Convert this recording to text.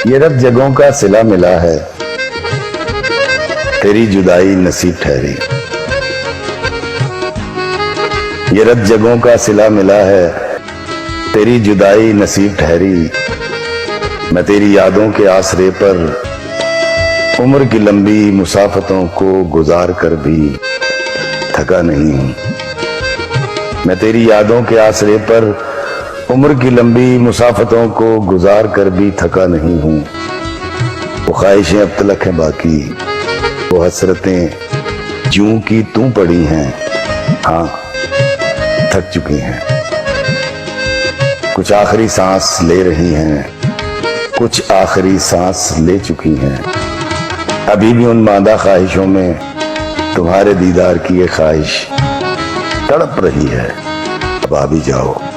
ये रब जगहों का सिला मिला है, तेरी जुदाई नसीब ठहरी। ये रब जगहों का सिला मिला है, तेरी जुदाई नसीब ठहरी। मैं तेरी यादों के आसरे पर उम्र की लंबी मुसाफतों को गुजार कर भी थका नहीं हूं। मैं तेरी यादों के आसरे पर उम्र की लंबी मुसाफतों को गुजार कर भी थका नहीं हूं। वो ख्वाहिशें अब तलक हैं बाकी, वो हसरतें ज्यों की तू पड़ी हैं, हाँ थक चुकी हैं। कुछ आखिरी सांस ले रही हैं, कुछ आखिरी सांस ले चुकी हैं। अभी भी उन मादा ख्वाहिशों में तुम्हारे दीदार की ये ख्वाहिश तड़प रही है। अब आ भी जाओ।